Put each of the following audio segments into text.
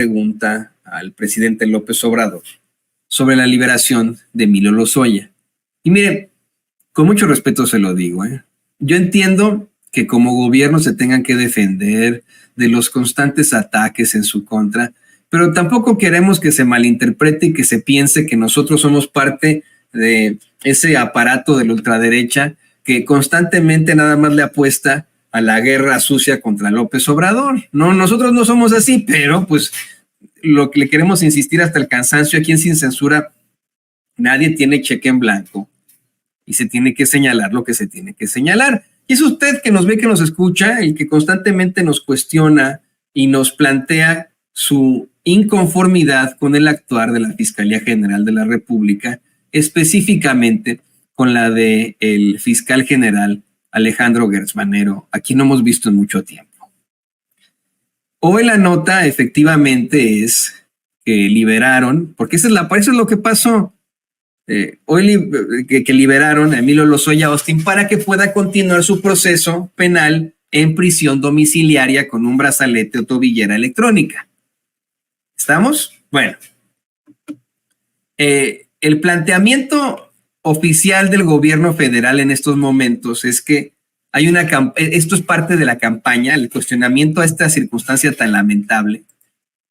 Pregunta al presidente López Obrador sobre la liberación de Emilio Lozoya. Y mire, con mucho respeto se lo digo, yo entiendo que como gobierno se tengan que defender de los constantes ataques en su contra, pero tampoco queremos que se malinterprete y que se piense que nosotros somos parte de ese aparato de la ultraderecha que constantemente nada más le apuesta a la guerra sucia contra López Obrador. No, nosotros no somos así, pero pues lo que le queremos insistir hasta el cansancio aquí en Sin Censura, nadie tiene cheque en blanco y se tiene que señalar lo que se tiene que señalar. Y es usted que nos ve, que nos escucha, el que constantemente nos cuestiona y nos plantea su inconformidad con el actuar de la Fiscalía General de la República, específicamente con la del fiscal general Alejandro Gertz Manero, a quien no hemos visto en mucho tiempo. Hoy la nota efectivamente es que liberaron, porque eso es lo que pasó. Hoy que liberaron a Emilio Lozoya Austin para que pueda continuar su proceso penal en prisión domiciliaria con un brazalete o tobillera electrónica. ¿Estamos? Bueno. El planteamiento oficial del gobierno federal en estos momentos es que esto es parte de la campaña, el cuestionamiento a esta circunstancia tan lamentable,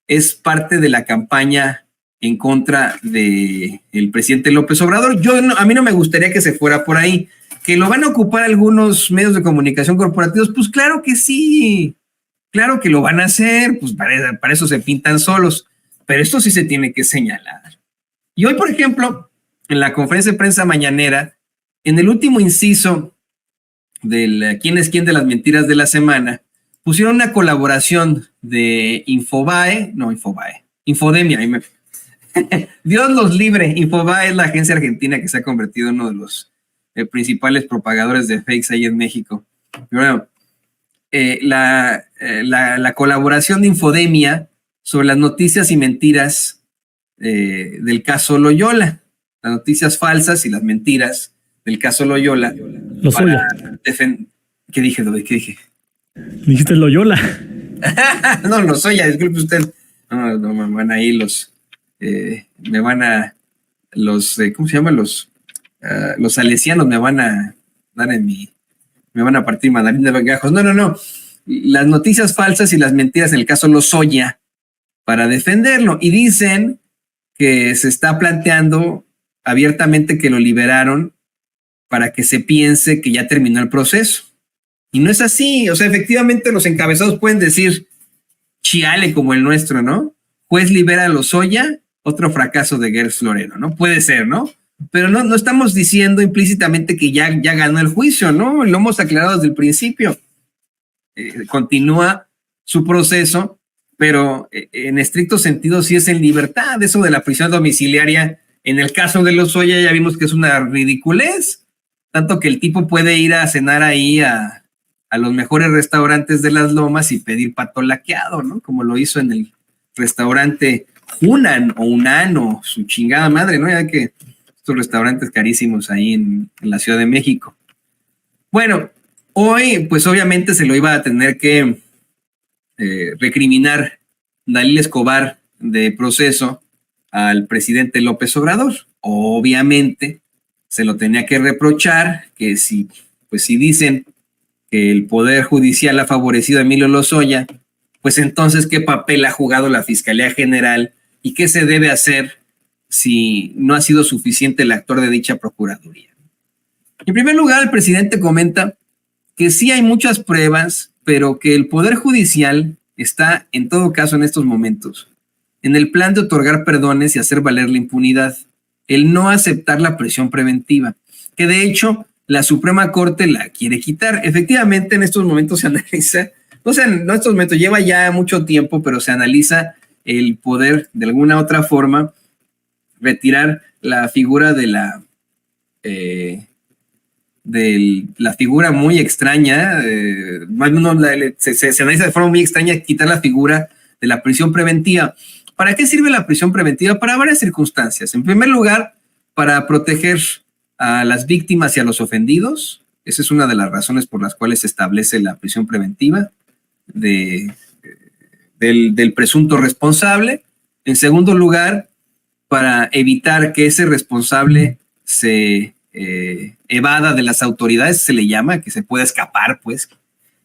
es parte de la campaña en contra del presidente López Obrador. A mí no me gustaría que se fuera por ahí. ¿Que lo van a ocupar algunos medios de comunicación corporativos? Pues claro que sí, claro que lo van a hacer, pues para eso se pintan solos, pero esto sí se tiene que señalar. Y hoy, por ejemplo, en la conferencia de prensa mañanera, en el último inciso del quién es quién de las mentiras de la semana, pusieron una colaboración de Infodemia. Dios los libre. Infobae es la agencia argentina que se ha convertido en uno de los principales propagadores de fakes ahí en México. Bueno, la colaboración de Infodemia sobre las noticias y mentiras del caso Loyola, las noticias falsas y las mentiras del caso Loyola. Lozoya. ¿Qué dije? ¿Qué dije? Dijiste Loyola. No, Lozoya, disculpe usted. No, me van ahí ¿cómo se llama? Los salesianos me van a dar me van a partir mandarín de gajos. No. Las noticias falsas y las mentiras en el caso Lozoya para defenderlo. Y dicen que se está planteando abiertamente que lo liberaron para que se piense que ya terminó el proceso. Y no es así. O sea, efectivamente los encabezados pueden decir chiale como el nuestro, ¿no? Juez libera a Lozoya, otro fracaso de Gertz Manero, ¿no? Puede ser, ¿no? Pero no estamos diciendo implícitamente que ya ganó el juicio, ¿no? Lo hemos aclarado desde el principio. Continúa su proceso, pero en estricto sentido sí es en libertad. Eso de la prisión domiciliaria, en el caso de Lozoya ya vimos que es una ridiculez, tanto que el tipo puede ir a cenar ahí a los mejores restaurantes de las Lomas y pedir pato laqueado, ¿no? Como lo hizo en el restaurante Hunan o Unano, su chingada madre, ¿no? Ya que estos restaurantes carísimos ahí en la Ciudad de México. Bueno, hoy pues obviamente se lo iba a tener que recriminar Dalila Escobar de proceso al presidente López Obrador. Obviamente se lo tenía que reprochar que si dicen que el Poder Judicial ha favorecido a Emilio Lozoya, pues entonces ¿qué papel ha jugado la Fiscalía General y qué se debe hacer si no ha sido suficiente el actor de dicha Procuraduría? En primer lugar, el presidente comenta que sí hay muchas pruebas, pero que el Poder Judicial está, en todo caso en estos momentos, en el plan de otorgar perdones y hacer valer la impunidad, el no aceptar la prisión preventiva, que de hecho la Suprema Corte la quiere quitar. Efectivamente, en estos momentos se analiza, no estos momentos, lleva ya mucho tiempo, pero se analiza el poder, de alguna otra forma, retirar la figura de la figura muy extraña, se analiza de forma muy extraña quitar la figura de la prisión preventiva. ¿Para qué sirve la prisión preventiva? Para varias circunstancias. En primer lugar, para proteger a las víctimas y a los ofendidos. Esa es una de las razones por las cuales se establece la prisión preventiva del presunto responsable. En segundo lugar, para evitar que ese responsable se evada de las autoridades, se le llama, que se pueda escapar, pues,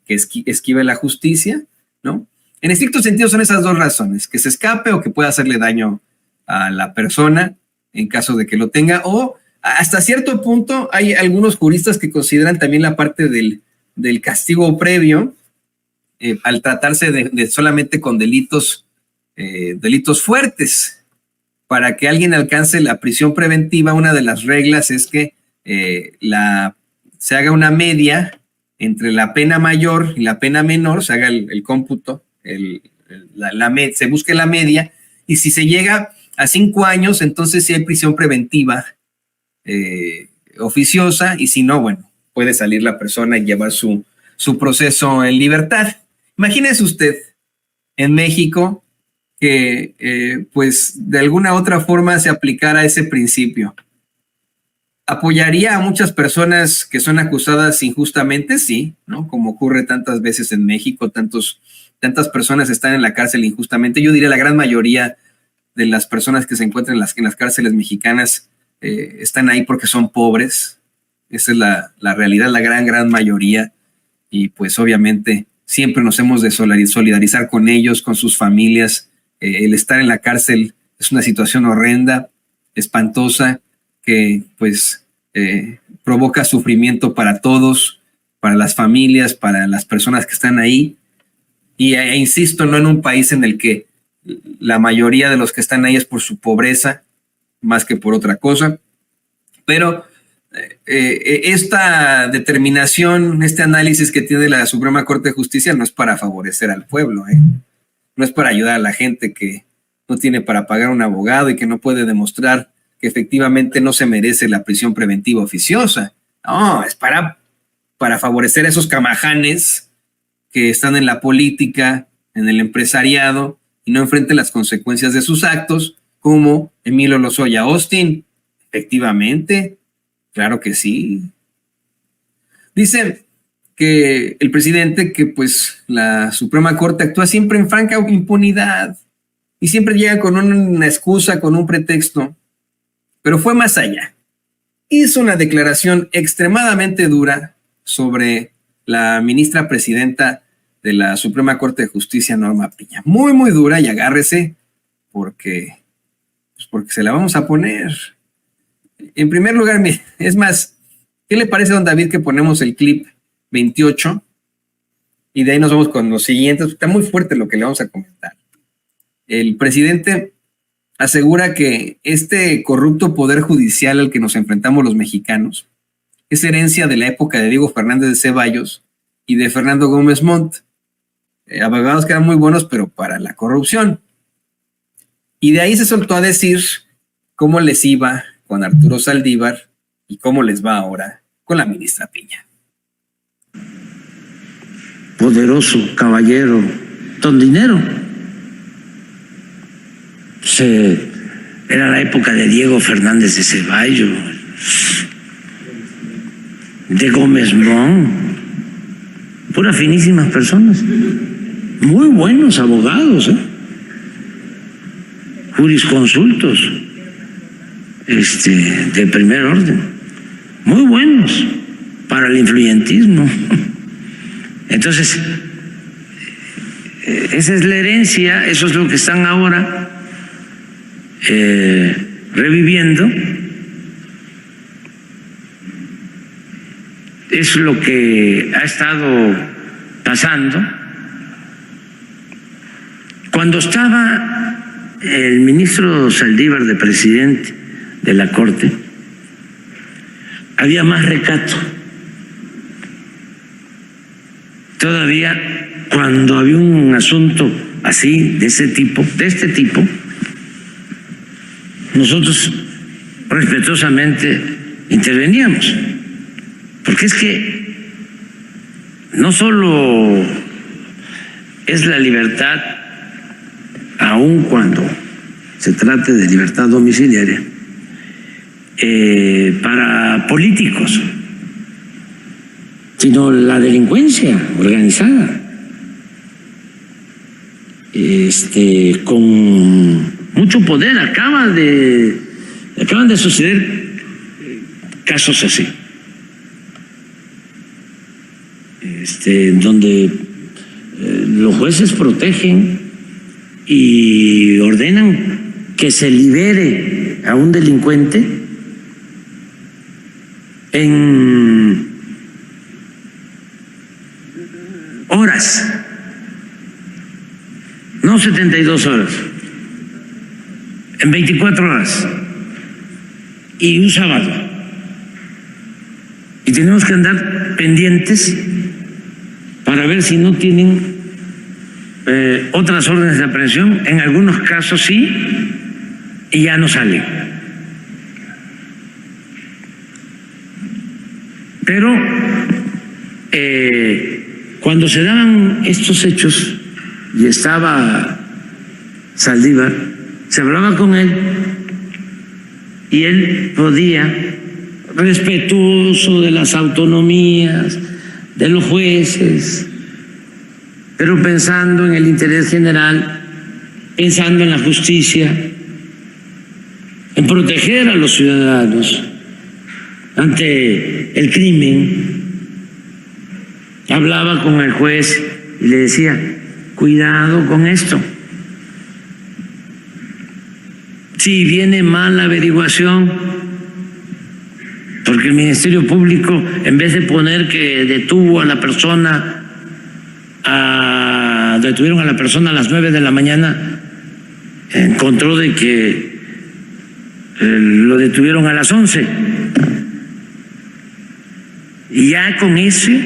que esquive la justicia, ¿no? En estricto sentido son esas dos razones, que se escape o que pueda hacerle daño a la persona en caso de que lo tenga, o hasta cierto punto hay algunos juristas que consideran también la parte del castigo previo, al tratarse de solamente con delitos fuertes. Para que alguien alcance la prisión preventiva, una de las reglas es que se haga una media entre la pena mayor y la pena menor, se haga el cómputo, se busque la media, y si se llega a 5 años, entonces sí hay prisión preventiva oficiosa, y si no, bueno, puede salir la persona y llevar su proceso en libertad. Imagínese usted en México que pues de alguna otra forma se aplicara ese principio. ¿Apoyaría a muchas personas que son acusadas injustamente? Sí, ¿no? Como ocurre tantas veces en México, tantas personas están en la cárcel injustamente. Yo diría la gran mayoría de las personas que se encuentran en las cárceles mexicanas están ahí porque son pobres. Esa es la realidad, la gran mayoría. Y pues obviamente siempre nos hemos de solidarizar con ellos, con sus familias. El estar en la cárcel es una situación horrenda, espantosa, que pues provoca sufrimiento para todos, para las familias, para las personas que están ahí. Y insisto, no en un país en el que la mayoría de los que están ahí es por su pobreza, más que por otra cosa. Pero esta determinación, este análisis que tiene la Suprema Corte de Justicia no es para favorecer al pueblo, no es para ayudar a la gente que no tiene para pagar un abogado y que no puede demostrar que efectivamente no se merece la prisión preventiva oficiosa. No, es para favorecer a esos camajanes que están en la política, en el empresariado, y no enfrenten las consecuencias de sus actos, como Emilio Lozoya Austin. Efectivamente, claro que sí. Dice que el presidente que pues la Suprema Corte actúa siempre en franca impunidad y siempre llega con una excusa, con un pretexto, pero fue más allá. Hizo una declaración extremadamente dura sobre la ministra presidenta de la Suprema Corte de Justicia, Norma Piña. Muy dura, y agárrese porque se la vamos a poner. En primer lugar, es más, ¿qué le parece, don David, que ponemos el clip 28 y de ahí nos vamos con los siguientes? Está muy fuerte lo que le vamos a comentar. El presidente asegura que este corrupto poder judicial al que nos enfrentamos los mexicanos es herencia de la época de Diego Fernández de Ceballos y de Fernando Gómez Montt, abogados que eran muy buenos pero para la corrupción. Y de ahí se soltó a decir cómo les iba con Arturo Saldívar y cómo les va ahora con la ministra Piña. Poderoso caballero, don dinero. Era la época de Diego Fernández de Ceballos, de Gómez Montt, puras finísimas personas, muy buenos abogados, jurisconsultos, de primer orden, muy buenos para el influyentismo. Entonces, esa es la herencia, eso es lo que están ahora reviviendo. Es lo que ha estado pasando. Cuando estaba el ministro Saldívar de presidente de la Corte, había más recato. Todavía cuando había un asunto así, de este tipo, nosotros respetuosamente interveníamos. Porque es que no solo es la libertad, aun cuando se trate de libertad domiciliaria, para políticos, sino la delincuencia organizada. con mucho poder. Acaban de suceder casos así, donde los jueces protegen y ordenan que se libere a un delincuente en horas, no 72 horas, en 24 horas y un sábado. Y tenemos que andar pendientes para ver si no tienen otras órdenes de aprehensión. En algunos casos sí, y ya no salen. Pero cuando se daban estos hechos y estaba Saldívar, se hablaba con él y él podía, respetuoso de las autonomías, de los jueces, pero pensando en el interés general, pensando en la justicia, en proteger a los ciudadanos ante el crimen, hablaba con el juez y le decía: cuidado con esto. Si viene mal la averiguación, porque el Ministerio Público, en vez de poner que detuvo a la persona, detuvieron a la persona a las 9 de la mañana, encontró de que lo detuvieron a las 11. Y ya con ese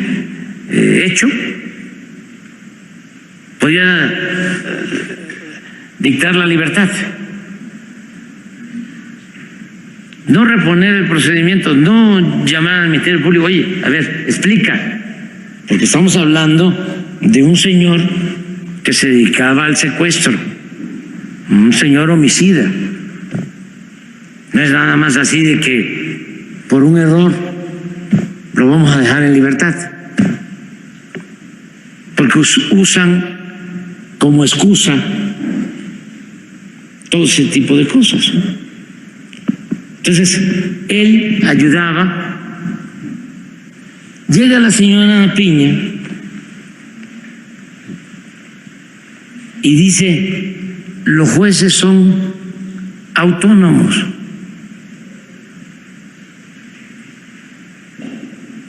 hecho podía dictar la libertad. No reponer el procedimiento, no llamar al Ministerio Público: oye, a ver, explica. Porque estamos hablando de un señor que se dedicaba al secuestro, un señor homicida. No es nada más así de que por un error lo vamos a dejar en libertad, porque usan como excusa todo ese tipo de cosas, ¿no? Entonces, él ayudaba. Llega la señora Piña y dice: los jueces son autónomos.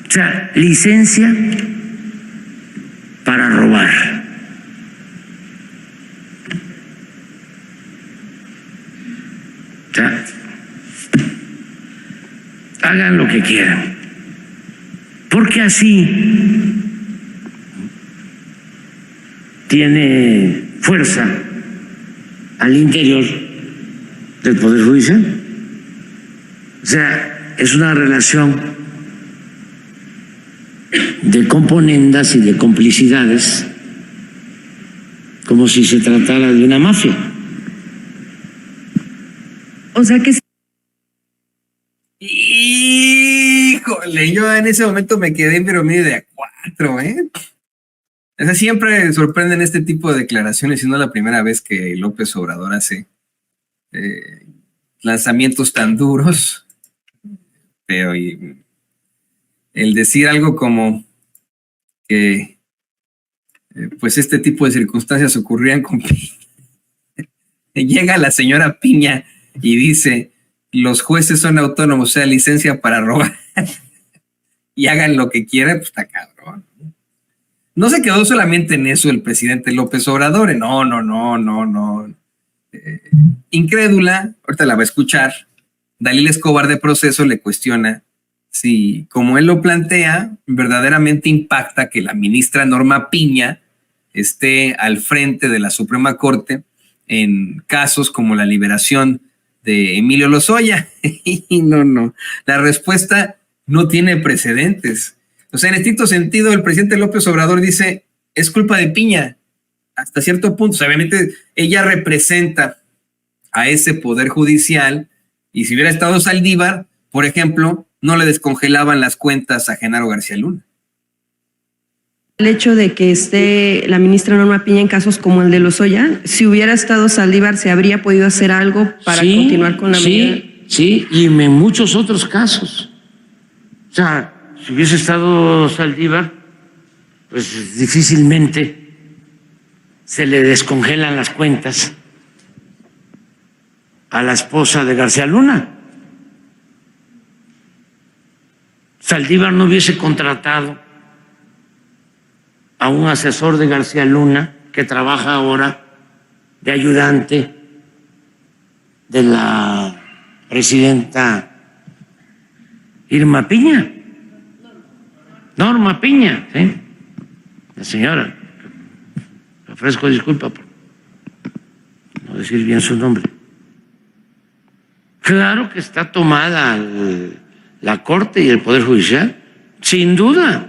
O sea, licencia para robar. O sea, hagan lo que quieran, porque así tiene fuerza al interior del Poder Judicial. O sea, es una relación de componendas y de complicidades, como si se tratara de una mafia. O sea que... Híjole, yo en ese momento me quedé pero medio de a 4, ¿eh? O sea, siempre sorprenden este tipo de declaraciones, y no es la primera vez que López Obrador hace lanzamientos tan duros. Pero el decir algo como que pues este tipo de circunstancias ocurrían con Piña. Llega la señora Piña y dice: los jueces son autónomos, o sea, licencia para robar y hagan lo que quieran, pues está cabrón. No se quedó solamente en eso el presidente López Obrador, no. Incrédula, ahorita la va a escuchar, Dalila Escobar de Proceso le cuestiona si, como él lo plantea, verdaderamente impacta que la ministra Norma Piña esté al frente de la Suprema Corte en casos como la liberación de Emilio Lozoya. Y no, la respuesta no tiene precedentes. O sea, en estricto sentido, el presidente López Obrador dice: es culpa de Piña, hasta cierto punto. O sea, obviamente ella representa a ese poder judicial, y si hubiera estado Saldívar, por ejemplo, no le descongelaban las cuentas a Genaro García Luna. El hecho de que esté la ministra Norma Piña en casos como el de Lozoya, si hubiera estado Saldívar, ¿se habría podido hacer algo para continuar con la medida? Sí, y en muchos otros casos. O sea, si hubiese estado Saldívar, pues difícilmente se le descongelan las cuentas a la esposa de García Luna. Saldívar no hubiese contratado a un asesor de García Luna que trabaja ahora de ayudante de la presidenta Irma Piña, Norma Piña, ¿sí? La señora, le ofrezco disculpa por no decir bien su nombre. Claro que está tomada la Corte y el Poder Judicial, sin duda.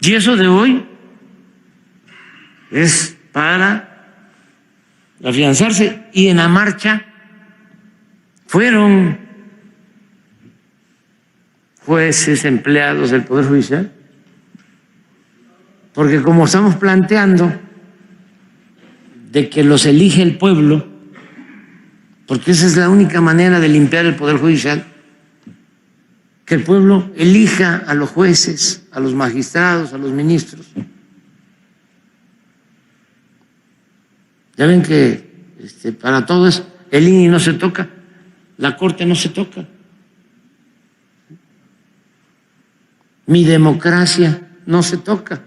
Y eso de hoy es para afianzarse. Y en la marcha fueron jueces, empleados del Poder Judicial, porque como estamos planteando de que los elige el pueblo, porque esa es la única manera de limpiar el Poder Judicial, que el pueblo elija a los jueces, a los magistrados, a los ministros. Ya ven que para todo eso el INE no se toca, la Corte no se toca. Mi democracia no se toca.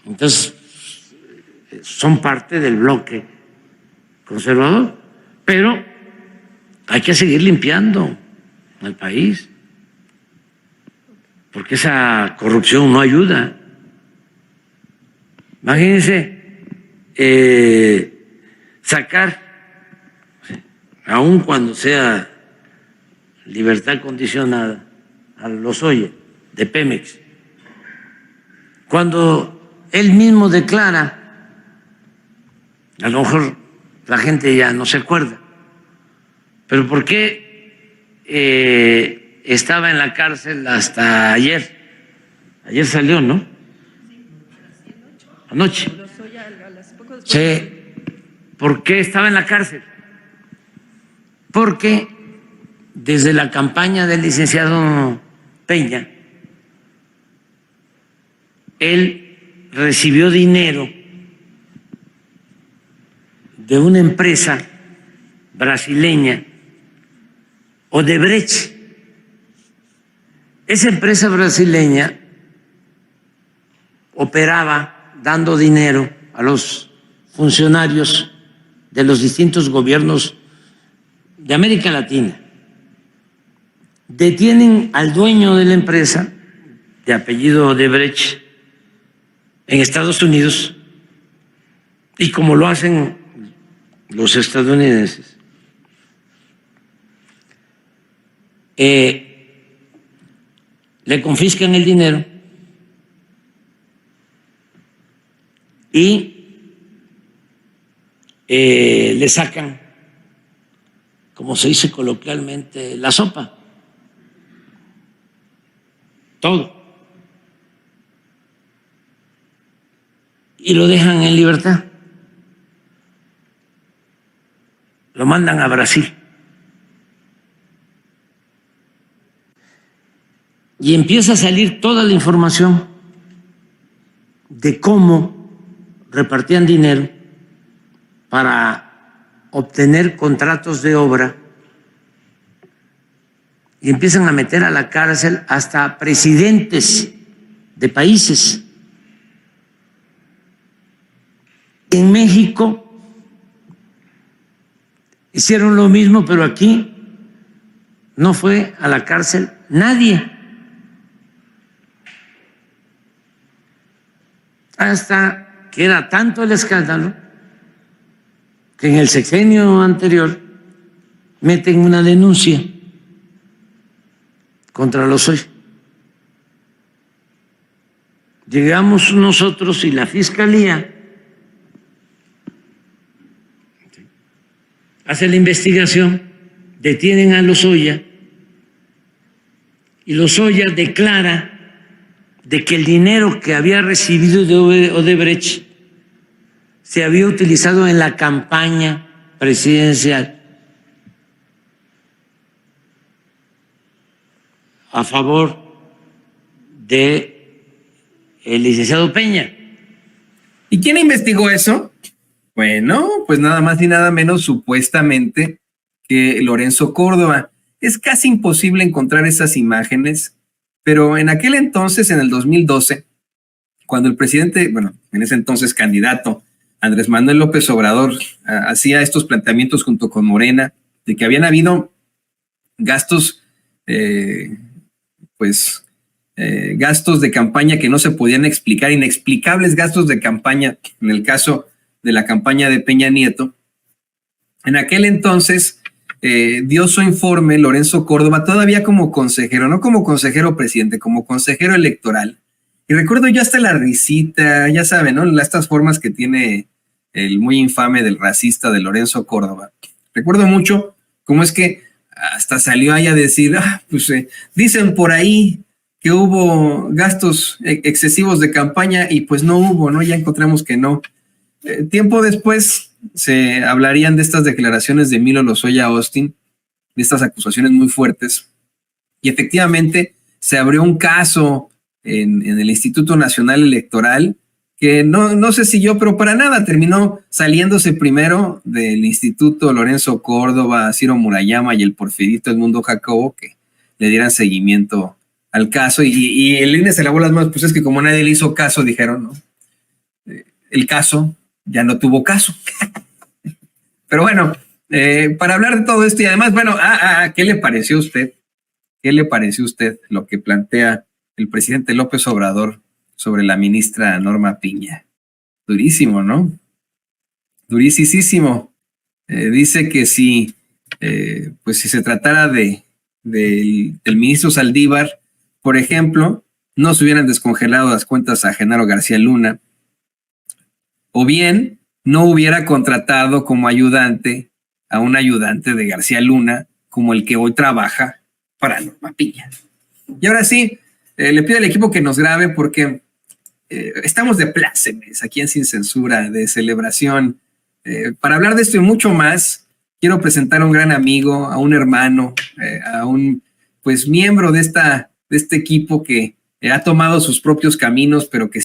Entonces, son parte del bloque conservador, pero hay que seguir limpiando al país, porque esa corrupción no ayuda. Imagínense sacar, aun cuando sea libertad condicionada, a Lozoya de Pemex, cuando él mismo declara, a lo mejor la gente ya no se acuerda, pero ¿por qué estaba en la cárcel hasta ayer? Ayer salió, ¿no? Anoche. Sí. ¿Por qué estaba en la cárcel? Porque desde la campaña del licenciado Peña, él recibió dinero de una empresa brasileña, Odebrecht. Esa empresa brasileña operaba dando dinero a los funcionarios de los distintos gobiernos de América Latina. Detienen al dueño de la empresa, de apellido Odebrecht, en Estados Unidos, y como lo hacen los estadounidenses, le confiscan el dinero y le sacan, como se dice coloquialmente, la sopa, todo, y lo dejan en libertad. Lo mandan a Brasil. Y empieza a salir toda la información de cómo repartían dinero para obtener contratos de obra, y empiezan a meter a la cárcel hasta presidentes de países. En México hicieron lo mismo, pero aquí no fue a la cárcel nadie. Hasta que era tanto el escándalo que en el sexenio anterior meten una denuncia contra Lozoya. Llegamos nosotros y la Fiscalía hace la investigación detienen a Lozoya y Lozoya declara de que el dinero que había recibido de Odebrecht se había utilizado en la campaña presidencial a favor de el licenciado Peña. ¿Y quién investigó eso? Bueno, pues nada más y nada menos supuestamente que Lorenzo Córdoba. Es casi imposible encontrar esas imágenes, pero en aquel entonces, en el 2012, cuando el presidente, bueno, en ese entonces candidato, Andrés Manuel López Obrador, hacía estos planteamientos junto con Morena, de que habían habido gastos, gastos de campaña que no se podían explicar, inexplicables gastos de campaña, en el caso de la campaña de Peña Nieto. En aquel entonces dio su informe Lorenzo Córdoba, todavía como consejero, no como consejero presidente, como consejero electoral. Y recuerdo yo hasta la risita, ya saben, ¿no? Estas formas que tiene el muy infame del racista de Lorenzo Córdoba. Recuerdo mucho cómo es que hasta salió ahí a decir, dicen por ahí que hubo gastos excesivos de campaña y pues no hubo, ¿no? Ya encontramos que no. Tiempo después se hablarían de estas declaraciones de Emilio Lozoya Austin, de estas acusaciones muy fuertes, y efectivamente se abrió un caso en el Instituto Nacional Electoral que no se siguió, pero para nada terminó saliéndose primero del Instituto Lorenzo Córdoba, Ciro Murayama y el Porfirito Edmundo Jacobo, que le dieran seguimiento al caso, y el INE se lavó las manos, pues es que como nadie le hizo caso, dijeron, ¿no? El caso ya no tuvo caso. Pero bueno, para hablar de todo esto y además, bueno, ¿qué le pareció a usted? ¿Qué le pareció a usted lo que plantea el presidente López Obrador sobre la ministra Norma Piña? Durísimo, ¿no? Durísimo. Dice que si se tratara del ministro Saldívar, por ejemplo, no se hubieran descongelado las cuentas a Genaro García Luna, o bien no hubiera contratado como ayudante a un ayudante de García Luna como el que hoy trabaja para Norma Piña. Y ahora sí, le pido al equipo que nos grabe porque estamos de plácemes aquí en Sin Censura, de celebración. Para hablar de esto y mucho más, quiero presentar a un gran amigo, a un hermano, a un miembro de este equipo que ha tomado sus propios caminos, pero que